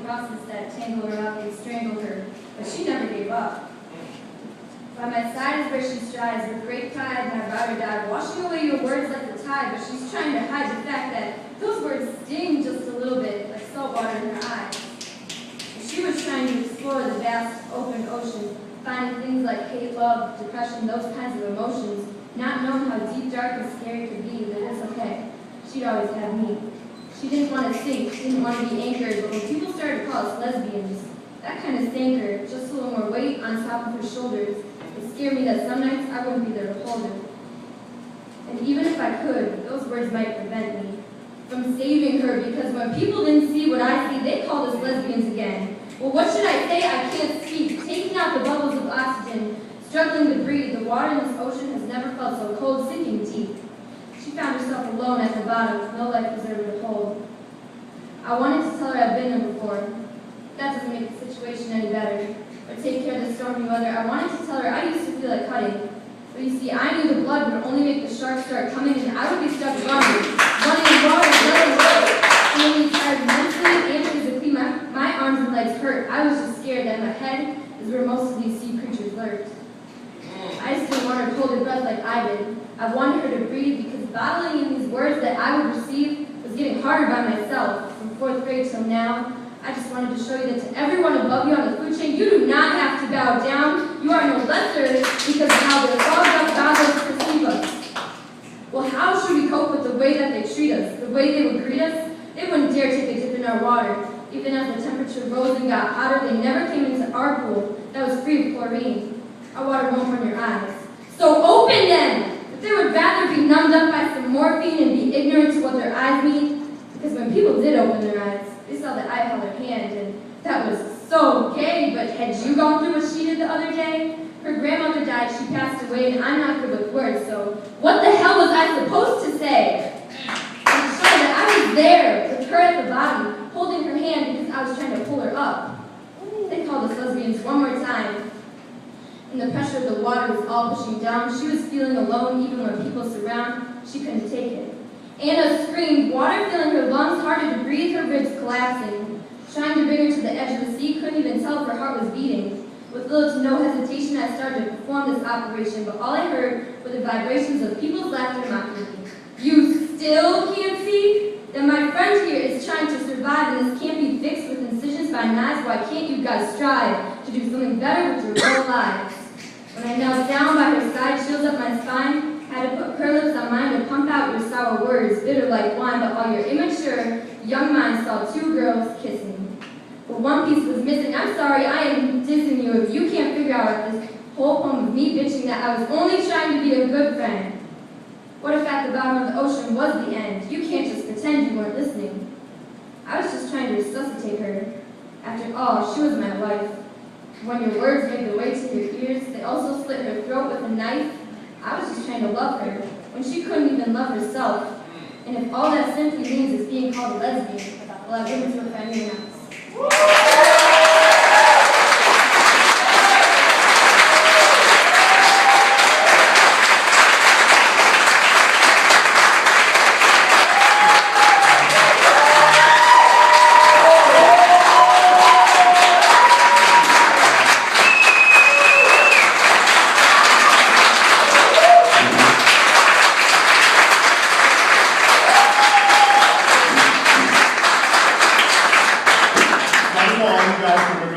crosses that tangle her up and strangle her, but she never gave up. By my side is where she strives with great pride, and I'd rather die, washing away your words like the tide, but she's trying to hide the fact that those words sting just a little bit, like salt water in her eyes. She was trying to explore the vast, open ocean, finding things like hate, love, depression, those kinds of emotions, not knowing how deep, dark, and scary it could be, but it's okay. She'd always have me. She didn't want to sink, she didn't want to be anchored, but when people started to call us lesbians, that kind of sank her, just a little more weight on top of her shoulders. It scared me that some nights I wouldn't be there to hold her. And even if I could, those words might prevent me from saving her, because when people didn't see what I see, they called us lesbians again. Well, what should I say? I can't speak. Taking out the bubbles of oxygen, struggling to breathe, the water in this ocean has never felt so cold, sinking deep. She found herself alone at the bottom with no life preserver to hold. I wanted to tell her I've been there before. That doesn't make the situation any better, or take care of the stormy weather. I wanted to tell her I used to feel like cutting. But you see, I knew the blood would only make the sharks start coming, and I would be stuck running in water, running away. Feeling tired mentally and physically, my arms and legs hurt. I was just scared that my head is where most of these sea creatures lurked. I just didn't want her to hold her breath like I did. I wanted her to breathe, because bottling in these words that I would receive was getting harder by myself. From 4th grade till now, I just wanted to show you that to everyone above you on the food chain, you do not have to bow down. You are no lesser because of how the fogged up goggles perceive us. Well, how should we cope with the way that they treat us, the way they would greet us? They wouldn't dare take a dip in our water. Even as the temperature rose and got hotter, they never came into our pool that was free of chlorine. Our water won't burn your eyes. So open them! If they would rather be numbed up by some morphine and be ignorant to what their eyes mean, because when people did open their eyes, they saw that I held her hand, and that was so gay. But had you gone through what she did the other day? Her grandmother died, she passed away, and I'm not good with words, so what the hell was I supposed to say? I'm sure that I was there with her at the bottom, holding her hand because I was trying to pull her up. They called us lesbians one more time, and the pressure of the water was all pushing down. She was feeling alone even when people surround. She couldn't take it. Anna screamed, water filling her lungs, harder to breathe, her ribs collapsing. Trying to bring her to the edge of the sea, couldn't even tell if her heart was beating. With little to no hesitation, I started to perform this operation, but all I heard were the vibrations of people's laughter mocking me. You still can't see? Then my friend here is trying to survive, and this can't be fixed with incisions by knives. Why can't you guys strive to do something better with your whole lives? When I knelt down by her side, chills up my spine, had to put her lips on mine to pump out your sour words, bitter like wine, but while your immature young mind saw 2 girls kissing. But one piece was missing. I'm sorry, I am dissing you if you can't figure out this whole poem of me bitching that I was only trying to be a good friend. What if at the bottom of the ocean was the end? You can't just pretend you weren't listening. I was just trying to resuscitate her. After all, she was my wife. When your words made their way to your ears, they also slit her throat with a knife. I was just trying to love her, when she couldn't even love herself. And if all that simply means is being called a lesbian, well, I've given to her family else. All you guys